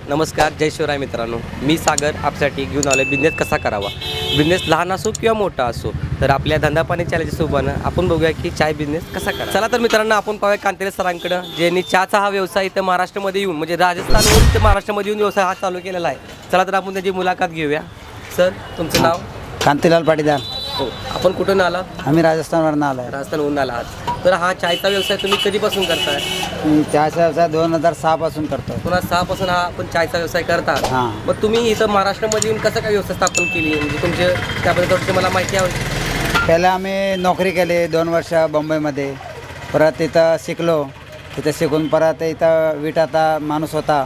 नमस्कार, जय शिवराय मित्रांनो. मी सागर आपल्यासाठी घेऊन आलो आहे बिझनेस कसा करावा. बिझनेस लहान असो किंवा मोठा असो, तर आपल्या धंदा पाणी चॅलेंजच्या सोबत आपण बघूया की चाय बिझनेस कसा करा. चला तर मित्रांनो, आपण पाहूया कांतेले सरांकडं, ज्यांनी चहाचा हा व्यवसाय इथं महाराष्ट्रामध्ये येऊन म्हणजे राजस्थानवरून ते महाराष्ट्रामध्ये येऊन व्यवसाय हा चालू केलेला आहे. चला तर आपण त्याची मुलाखत घेऊया. सर, तुमचं नाव? कांतीलाल पाटीदार. हो. आपण कुठून आला? आम्ही राजस्थानवरून आलो आहे. राजस्थानहून आला आहात. तर हा चायचा व्यवसाय तुम्ही कधीपासून करताय? चहाचा व्यवसाय 2006 पासून करतो. 2006 पासून हा आपण चायचा व्यवसाय करता. हां. मग तुम्ही इथं महाराष्ट्रामध्ये येऊन कसं काय व्यवस्था स्थापन केली, म्हणजे तुमचे त्याबद्दल थोडीशी मला माहिती हवी. पहिला आम्ही नोकरी केली 2 वर्ष बंबईमध्ये. परत तिथं शिकलो. तिथं शिकून परत इथं विटाचा माणूस होता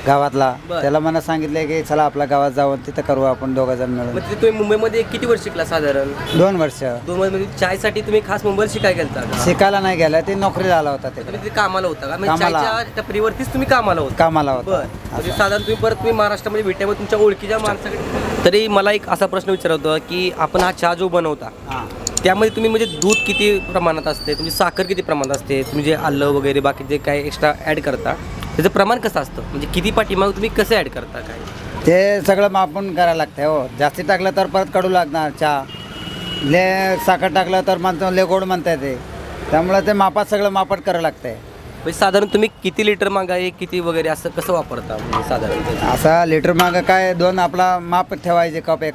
गावातला. बरं. त्याला मला सांगितले की चला आपल्या गावात जाऊन तिथं करू आपण दोघंजण मिळून. मग तिथे तुम्ही मुंबईमध्ये किती वर्ष शिकला साधारण? 2 वर्ष 2 वर्ष. चायसाठी तुम्ही खास मुंबईला शिकायला गेलता का? शिकायला नाही गेला, ते नोकरीला आला होता तिकडे. तुम्ही तिथे कामाला होता का? म्हणजे कामाला. चायच्या त्या परिवर्तीच तुम्ही कामाला होता? कामाला होता. बरं. म्हणजे साधारण तुम्ही महाराष्ट्रामध्ये भेटल्यामुळे तुमच्या ओळखीच्या माणसाकडे. तरी मला एक असा प्रश्न विचारतो की आपण हा चहा जो बनवता हां. त्यामध्ये तुम्ही म्हणजे दूध किती प्रमाणात असते, तुमची साखर किती प्रमाणात असते, तुम्ही जे आलं वगैरे बाकी जे काय एक्स्ट्रा ॲड करता त्याचं प्रमाण कसं असतं, म्हणजे किती पाठीमाग तुम्ही कसं ॲड करता काय? ते सगळं मापून करायला लागतं हो. जास्ती टाकलं तर परत कडू लागणार चहा. साखर टाकलं तर म्हणतो गोड म्हणता येते. त्यामुळे ते मापात सगळं मापात करावं लागतंय. म्हणजे साधारण तुम्ही किती लिटर मागाय किती वगैरे असं कसं वापरता म्हणजे साधारण? असा लिटर मागं काय 2 आपला माप ठेवायचे कप एक.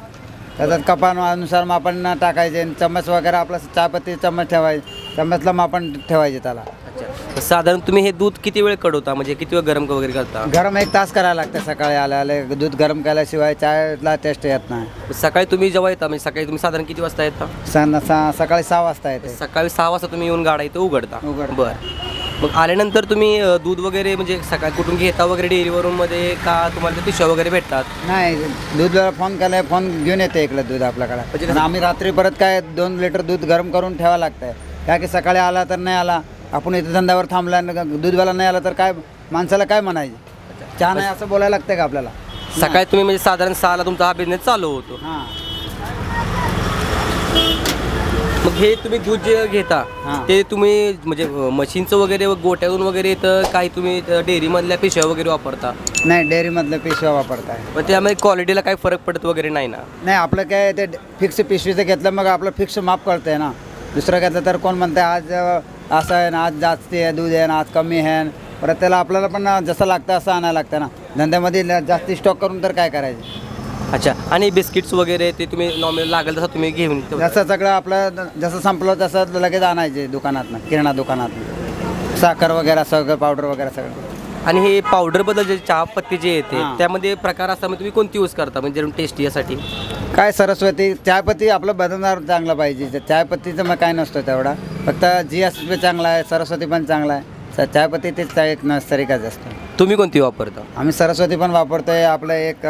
त्याच्यात कपानुसार मापन टाकायचे आणि चम्मच वगैरे आपला चहापत्ती चम्मच ठेवायचे. चम्मचला मापन ठेवायचे त्याला. अच्छा. साधारण तुम्ही हे दूध किती वेळ कडवता, म्हणजे किती वेळ गरम वगैरे करता? गरम 1 तास करायला लागतं. सकाळी आले दूध गरम केल्याशिवाय चायला टेस्ट येत नाही. सकाळी तुम्ही जेव्हा येता म्हणजे सकाळी तुम्ही साधारण किती वाजता येता? सकाळी 6 वाजता येते. सकाळी 6 वाजता तुम्ही येऊन गाडा इथं उघडता? उघडतो. बरं. मग आल्यानंतर तुम्ही दूध वगैरे म्हणजे सकाळी कुठून घेता वगैरे डेअरीवरून मध्ये का तुम्हाला ते पिशव्या वगैरे भेटतात? नाही, दूधला फोन केला, फोन घेऊन येते इकडे दूध आपल्याकडे. आणि आम्ही रात्री परत काय 2 लिटर दूध गरम करून ठेवावं लागतंय. काय की सकाळी आला तर नाही आला, आपण इथे धंद्यावर थांबला, दूधवाला नाही आला तर काय माणसाला काय म्हणायचे? चहा नाही असं बोलायला लागतंय का आपल्याला? सकाळी तुम्ही म्हणजे साधारण 6ला तुमचा हा बिझनेस चालू होतो. हां. मग हे तुम्ही दूध जे घेता हां. ते तुम्ही म्हणजे मशीनचं वगैरे गोट्यातून वगैरे येतं काही तुम्ही डेअरीमधल्या पिशव्या वगैरे वापरता? नाही, डेअरीमधलं पिशव्या वापरताय. मग त्यामध्ये क्वालिटीला काही फरक पडत वगैरे नाही ना? नाही, आपलं काय ते फिक्स पिशवीचं घेतलं मग आपलं फिक्स माप कळतंय ना. दुसरं घेतलं तर कोण म्हणतं आज असं आहे ना, आज जास्ती आहे दूध आहे ना, आज कमी आहे. परत त्याला आपल्याला पण जसं लागतं असं आणायला लागतं ना. धंद्यामध्ये जास्ती स्टॉक करून तर काय करायचं? अच्छा. आणि बिस्किट्स वगैरे ते तुम्ही नॉर्मल लागेल तसं तुम्ही घेऊन जसं सगळं आपलं जसं संपलं तसं लगेच आणायचे दुकानातनं, किराणा दुकानातनं. साखर वगैरे सगळं, पावडर वगैरे सगळं. आणि हे पावडरबद्दल जे चहापत्ती जे येते हां. त्यामध्ये प्रकार असतात, म्हणजे तुम्ही कोणती यूज करता म्हणजे टेस्टी यासाठी? काय सरस्वती चहापत्ती आपलं बनवणार चांगलं पाहिजे. चहापत्तीचं मग काय नसतं तेवढा. फक्त GSP चांगला आहे, सरस्वती पण चांगला आहे. चहापत्ती तेच एक नर्सरिकाच असतं. तुम्ही कोणती वापरता? आम्ही सरस्वती पण वापरतोय. आपलं एक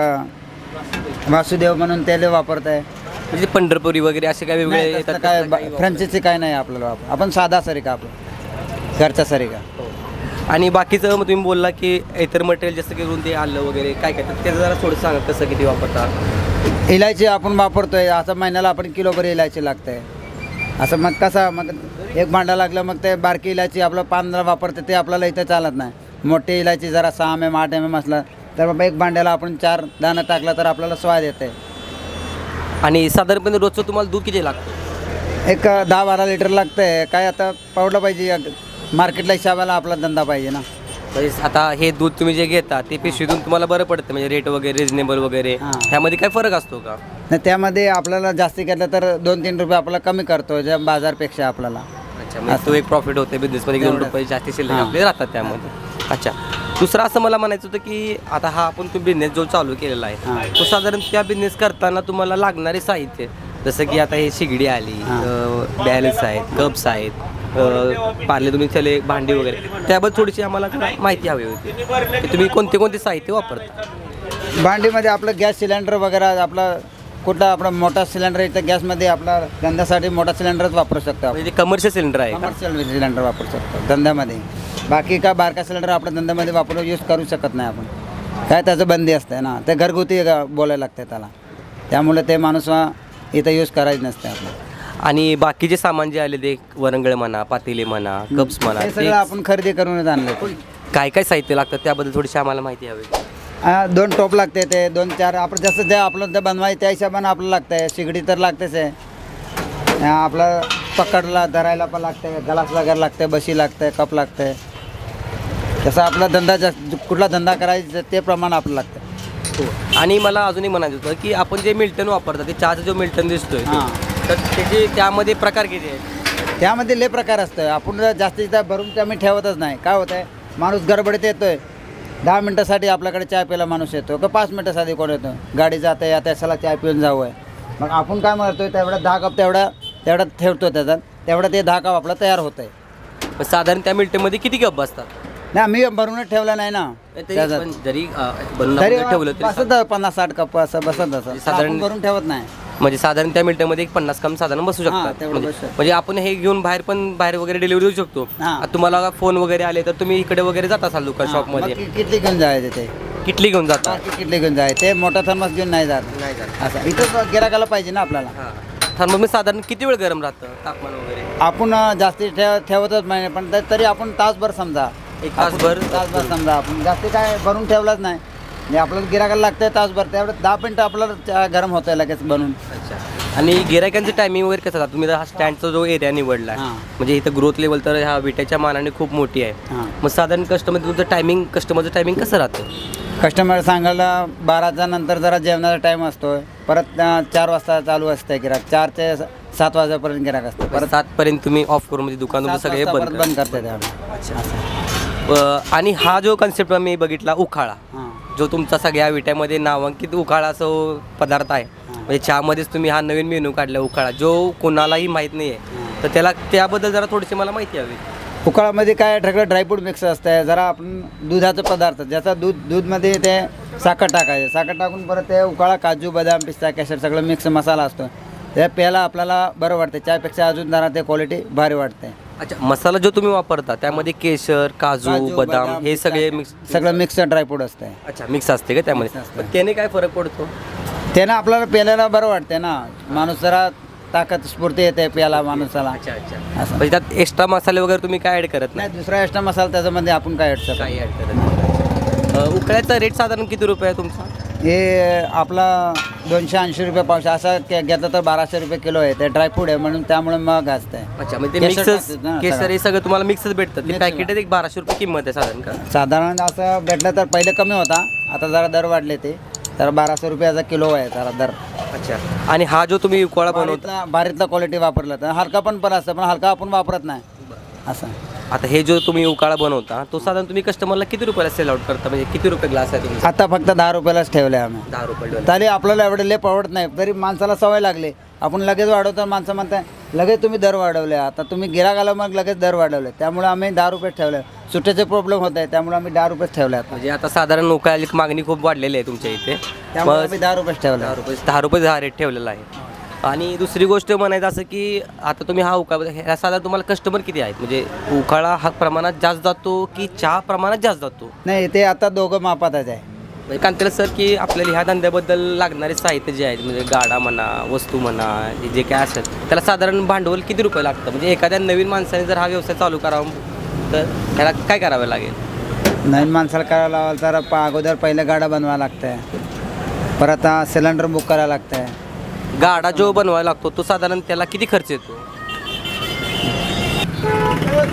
वासुदेव म्हणून तेल वापरतोय. म्हणजे पंढरपुरी वगैरे असे काय वेगळे नाही, येतात? तसलं काय फ्रँचायसी काय नाही आपल्याला आपण साधा सरिका आपलं घरचा सरिका. आणि बाकीचं मग तुम्ही बोलला की इतर मटेरियल जसं की ते आलं वगैरे काय काय त्याचं जरा थोडं सांगा कसं किती वापरता? इलायची आपण वापरतोय. असं महिन्याला आपण किलोभर इलायची लागते. असं मग कसं मग एक भांडा लागलं मग ते बारकी इलायची आपलं 15 वापरते ते आपल्याला इथं चालत नाही. मोठी इलायची जरा 6 mm 8 mm असलं तर बाबा एक भांड्याला आपण 4 दाणं टाकलं तर आपल्याला स्वाद येते. आणि साधारणपणे रोजचं तुम्हाला दूध किती लागतं? एक 10-12 लिटर लागतंय. काय आता पावडं पाहिजे, मार्केटला हिशाबाला आपला धंदा पाहिजे ना. म्हणजे आता हे दूध तुम्ही जे घेता ते पिशवीतून तुम्हाला बरं पडतं म्हणजे रेट वगैरे रिजनेबल वगैरे हां. त्यामध्ये काय फरक असतो का? नाही, त्यामध्ये आपल्याला जास्ती घेतलं तर 2-3 रुपये आपल्याला कमी करतो ज्या बाजारपेक्षा आपल्याला. अच्छा. म्हणजे तो एक प्रॉफिट होते बिझनेसमध्ये, 2 रुपये जास्ती शिल्लक आपले राहतात त्यामध्ये. अच्छा. दुसरं असं मला म्हणायचं होतं की आता हा आपण तो बिझनेस जो चालू केलेला आहे तो साधारण त्या बिझनेस करताना तुम्हाला लागणारे साहित्य जसं की आता हे शिगडी आली, बॅलन्स आहेत, कप्स आहेत, पार्ले तुम्ही त्याले भांडी वगैरे, त्याबद्दल थोडीशी आम्हाला माहिती हवी होती की तुम्ही कोणते कोणते साहित्य वापरता? भांडीमध्ये आपलं गॅस सिलेंडर वगैरे आपला कुठला आपला मोठा सिलेंडर इथं गॅसमध्ये आपला धंद्यासाठी मोठा सिलेंडरच वापरू शकतो. म्हणजे कमर्शियल सिलेंडर आहे? कमर्शियल सिलेंडर वापरू शकतो धंद्यामध्ये. बाकी का बारका सिलेंडर आपल्या धंद्यामध्ये वापरू यूज करू शकत नाही आपण. काय त्याचं बंदी असते ना, ते घरगुती बोलायला लागते त्याला. त्यामुळे ते माणूस इथं यूज करायचं नसते आपलं. आणि बाकीचे सामान जे आले ते वरंगळ म्हणा, पातेले म्हणा, कप्स म्हणा, हे सगळं आपण खरेदी करूनच आणलं. काय काय साहित्य लागतं त्याबद्दल थोडीशी आम्हाला माहिती हवी. 2 टोप लागते ते 2-4 आपण जसं जे आपलं ते बनवाय त्या हिशोबानं आपलं लागतं आहे. शिगडी तर लागतेच आहे. आपलं पकडला धरायला पण लागतं आहे, ग्लास वगैरे लागतं आहे, बशी लागतं आहे, कप लागतं आहे. जसं आपला धंदा कुठला धंदा करायचा ते प्रमाण आपलं लागतं. आणि मला अजूनही म्हणायचं होतं की आपण जे मिल्टन वापरतात ते चहाचा जो मिल्टन दिसतोय हां. तर त्याचे त्यामध्ये प्रकार किती आहेत? त्यामध्ये लय प्रकार असतं. आपण जास्तीत भरून ते आम्ही ठेवतच नाही. काय होतं आहे, माणूस गडबडीत येतो आहे, 10 मिनटासाठी आपल्याकडे चहा प्यायला माणूस येतो का 5 मिनटासाठी कोण येतो, गाडी जाते या त्याला चहा पिऊन जावं आहे. मग आपण काय म्हणतो तेवढा 10 कप तेवढा ठेवतो त्याच्यात, तेवढा ते 10 कप आपला तयार होत आहे. पण साधारण त्या मिल्टनमध्ये किती कप बसतात? नाही आम्ही भरूनच ठेवला नाही ना तरी त्याच्यात. पण जरी बनवून तरी आपण ठेवलं तरी बसत 50-60 कप असं बसत असं साधारण- आपण भरून ठेवत नाही. म्हणजे साधारण त्या मिल्टनमध्ये एक 50 कम साधारण बसू हां, शकतात. तेवढं म्हणजे बसू शकतं. म्हणजे आपण हे घेऊन बाहेर वगैरे डिलिव्हरी देऊ शकतो. हां. आता तुम्हाला फोन वगैरे आले तर तुम्ही इकडे वगैरे जात असाल दुकान शॉपमध्ये, किटली घेऊन जायचे ते किटली घेऊन जाता? किटली घेऊन जायचे ते मोठा थर्मस घेऊन नाही जात. नाही जात. असं इथं गिराकाला पाहिजे ना आपल्याला. हां मग साधारण किती वेळ गरम राहतं तापमान वगैरे? आपण जास्ती ठेवतच नाही, पण तरी आपण तासभर समजा एक तासभर? तासभर समजा आपण जास्ती काय भरून ठेवलाच नाही. म्हणजे आपल्याला गिराकाला लागतंय तासभर, तेवढं 10 मिनटं आपल्याला चहा गरम होत आहे लगेच बनून. अच्छा. आणि गिरायकांचं टायमिंग वगैरे कसं तुम्ही हा स्टँडचा जो एरिया निवडला आहे, हां. म्हणजे इथं ग्रोथ लेवल तर ह्या विट्याच्या मानाने खूप मोठी आहे. हां. मग साधारण कस्टमरचं टायमिंग कसं राहतं? कस्टमर सांगायला 12च्या नंतर जरा जेवणाचा टाईम असतो. परत 4 वाजता चालू असतं गिराक, 4 ते 7 वाजेपर्यंत गिराक असतं. परत 7 तुम्ही ऑफ करून म्हणजे दुकान तुमचं 7 सगळे वाजता बंद परत करता. बंद करते ते. अच्छा. आणि हा जो कन्सेप्ट मी बघितला उखाळा, हां. जो तुमचा सगळ्या विट्यामध्ये नामांकित उखाळा असं पदार्थ आहे, म्हणजे चहामध्येच तुम्ही हा नवीन मेनू काढला उखाळा, जो कोणालाही माहीत नाही आहे, तर त्याबद्दल जरा थोडीशी मला माहिती हवी. उकाळामध्ये काय सगळं ड्रायफ्रूट मिक्स असतं. जरा आपण दुधाचं पदार्थ ज्याचा दूधमध्ये ते साखर टाकायचं, साखर टाकून परत ते उकाळा काजू बदाम पिस्ता केशर सगळं मिक्स मसाला असतो. त्या प्यायला आपल्याला बरं वाटते, चहापेक्षा अजून जरा ते क्वालिटी भारी वाटते. अच्छा, मसाला जो तुम्ही वापरता त्यामध्ये केशर काजू बदाम हे सगळे मिक्स? सगळं मिक्स ड्रायफ्रूट असतं. अच्छा, मिक्स असते का त्यामध्ये? मिक्स असतं. पण त्याने काय फरक पडतो? त्यानं आपल्याला प्यायला बरं वाटते ना, माणूस जरा ताकद स्फूर्ती येते प्यायला माणसाला. अच्छा. असं म्हणजे त्यात एक्स्ट्रा मसाले वगैरे तुम्ही काय ऍड करत नाही? नाही, दुसरा एक्स्ट्रा मसाला त्याच्यामध्ये आपण काय ॲड काही ऍड करत नाही. उकळ्याचा रेट साधारण किती रुपये आहे तुमचा? हे आपला 280 रुपये पावशे असं घेतलं तर 1200 रुपये किलो आहे. ते ड्रायफ्रूट आहे म्हणून त्यामुळे मग असतं. अच्छा, म्हणजे ते केशर मिक्सच टाकतात ना केसर सगळं. हे सगळं तुम्हाला मिक्सच भेटतं? ते Mix पॅकेट एक 1200 रुपये किंमत आहे साधारण का? साधारण असं भेटलं तर पहिले कमी होता, आता जरा दर वाढले ते, तर 1200 रुपयाचा किलो आहे जरा दर. अच्छा. आणि हा जो तुम्ही उकाळा बनवता, भारीतला क्वालिटी वापरला तर हलका पण असतं, पण हलका आपण वापरत नाही असं. आता हे जो तुम्ही उकाळा बनवता तो साधारण तुम्ही कस्टमरला किती रुपयाला सेल आउट करता? म्हणजे किती रुपये ग्लास आहे तुमचा? आता फक्त 10 रुपयालाच ठेवलं आहे आम्ही. 10 रुपये. तरी आपल्याला एवढे लय परवडत नाही, तरी माणसाला सवय लागली. आपण लगेच वाढवतो, माणसं म्हणताय लगेच तुम्ही दर वाढवले, आता तुम्ही गिराकाला मग लगेच दर वाढवले, त्यामुळे आम्ही 10 रुपयेच ठेवले. सुट्ट्याचे प्रॉब्लेम होत आहे त्यामुळे आम्ही 10 रुपयेच ठेवले आता. म्हणजे आता साधारण उकाळ्याची मागणी खूप वाढलेली आहे तुमच्या इथे, त्यामुळे मग आम्ही 10 रुपयेच ठेवले. 10 रुपये हा रेट ठेवलेला आहे. आणि दुसरी गोष्ट म्हणायचं असं की आता तुम्ही हा उकाळा ह्या साधारण तुम्हाला कस्टमर किती आहेत? म्हणजे उकाळा हा प्रमाणात जास्त जातो की चहा प्रमाणात जास्त जातो? नाही, ते आता दोघं मापातच आहे. म्हणजे कांतेला सर की आपल्याला ह्या धंद्याबद्दल लागणारे साहित्य जे आहेत, म्हणजे गाडा म्हणा वस्तू म्हणा जे काय असेल त्याला साधारण भांडवल किती रुपये लागतं? म्हणजे एखाद्या नवीन माणसाने जर हा व्यवसाय चालू करावा तर त्याला काय करावं लागेल? नवीन माणसाला करावं लागलं तर अगोदर पहिलं गाडा बनवावं लागतं आहे, परत सिलेंडर बुक करावं लागतं आहे. गाडा जो बनवायला लागतो तो साधारण त्याला किती खर्च येतो?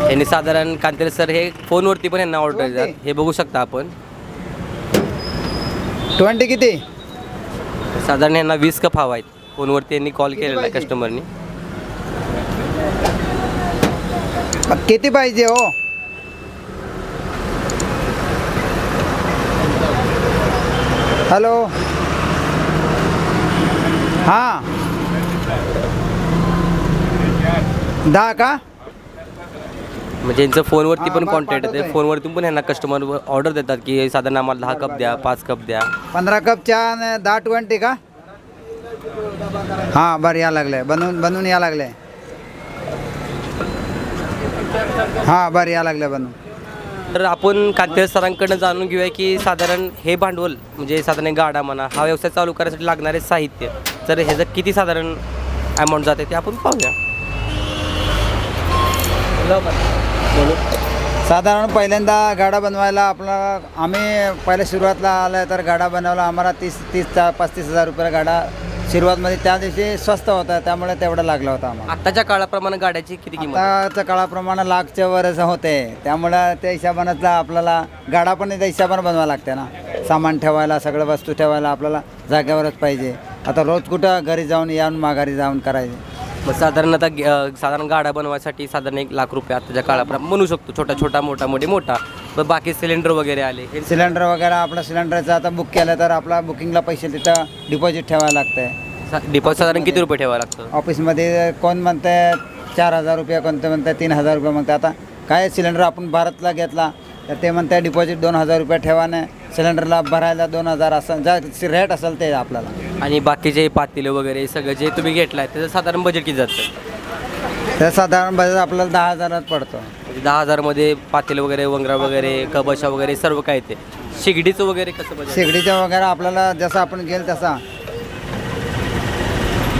यांनी साधारण कांतेले सर हे फोनवरती पण यांना ऑर्डर देतात, हे बघू शकता आपण. 20 किती? साधारण यांना 20 कप हवा आहेत. फोनवरती यांनी कॉल केलेला आहे कस्टमरनी. किती पाहिजे हो? हॅलो, हां 10 का? म्हणजे यांचं फोनवरती पण हां, कॉन्टॅक्ट येते, पाठवतोय. फोनवरती पण यांना कस्टमर ऑर्डर देतात की साधारण आम्हाला 10 कप द्या, 5 कप द्या. 15 कप चहा आणि 10 20 का? हां, बरं या लागले, बनवून या लागले. हां, बरं या लागले बनवून. तर आपण कांतेले सरांकडनं जाणून घेऊया की साधारण हे भांडवल म्हणजे साधारण गाडा म्हणा हा व्यवसाय चालू करण्यासाठी लागणारे साहित्य, तर ह्याचं किती साधारण अमाऊंट जाते ते आपण पाहूया. साधारण पहिल्यांदा गाडा बनवायला आपला आम्ही पहिल्या सुरुवातला आलं तर गाडा बनवला आम्हाला 35 हजार रुपयाला गाडा सुरुवातमध्ये त्या दिवशी स्वस्त होता त्यामुळे तेवढा लागला होता आम्हाला. आताच्या काळाप्रमाणे गाड्याची किती किंमत आहे? आताच्या काळाप्रमाणे लाखच्या वरच होते त्यामुळं त्या हिशोबानं आपल्याला गाडा पण त्या हिशोबानं बनवावं लागते ना. सामान ठेवायला सगळं वस्तू ठेवायला आपल्याला जागेवरच पाहिजे. आता रोज कुठं घरी जाऊन येऊन माघारी जाऊन करायचे. मग साधारण आता साधारण गाडा बनवायसाठी साधारण 1 लाख रुपये आताच्या काळाप्रमाणे म्हणू शकतो. छोटा मोठा पण बाकी सिलेंडर वगैरे आले हे सिलेंडर वगैरे आपलं सिलेंडरचं आता बुक केलं तर आपला बुकिंगला पैसे तिथं डिपॉझिट ठेवायला लागतं. डिपॉझिट साधारण किती रुपये ठेवावं लागतं? ऑफिसमध्ये कोण म्हणते 4,000 रुपये, कोणते म्हणते 3,000 रुपये म्हणते. आता काय सिलेंडर आपण भारतला घेतला तर ते म्हणते डिपॉझिट 2,000 रुपये ठेवाने सिलेंडरला भरायला 2,000 असं ज्या रेट असेल ते आपल्याला. आणि बाकीचे पातेले वगैरे सगळं जे तुम्ही घेतलं आहे त्याचं साधारण बजेट किती जातं? तर साधारण बजेट आपल्याला 10,000 पडतो. म्हणजे 10,000मध्ये पातेले वगैरे वंगरा वगैरे कबशा वगैरे सर्व काय ते शिगडीचं वगैरे कसं बजेट? शेगडीचं वगैरे आपल्याला जसं आपण घेईल तसा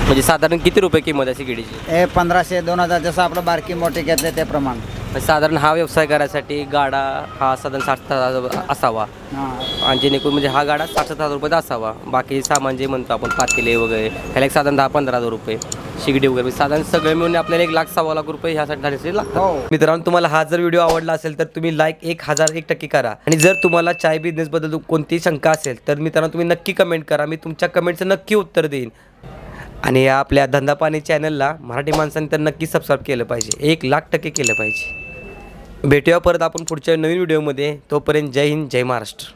म्हणजे साधारण किती रुपये किंमत आहे शिगडीची? हे 1,500 2,000 जसं आपलं बारकी मोठी घेतले ते प्रमाण. साधारण हा व्यवसाय करायसाठी गाडा हा साधारण 60,000 असावा हां आणि जेणेकरून म्हणजे हा गाडा 60,000 रुपयाचा असावा. बाकी सामान जे म्हणतो आपण पातेले वगैरे ह्याला एक साधारण 10-15,000 रुपये शिगडी वगैरे म्हणजे साधारण सगळे मिळून आपल्याला 1,00,000-1,15 लाख रुपये ह्यासाठी झाले लागतात. हो. मित्रांनो तुम्हाला हा जर व्हिडिओ आवडला असेल तर तुम्ही लाईक 1001% करा. आणि जर तुम्हाला चाय बिझनेसबद्दल कोणतीही शंका असेल तर मित्रांनो तुम्ही नक्की कमेंट करा. मी तुमच्या कमेंटचं नक्की उत्तर देईन. आणि या आपल्या धंदा पाणी चॅनलला मराठी माणसांनी तर नक्की सबस्क्राईब केलं पाहिजे. 1,00,000% केलं पाहिजे. भेटूया परत आपण पुढच्या नवीन व्हिडिओमध्ये. तोपर्यंत जय हिंद जय महाराष्ट्र.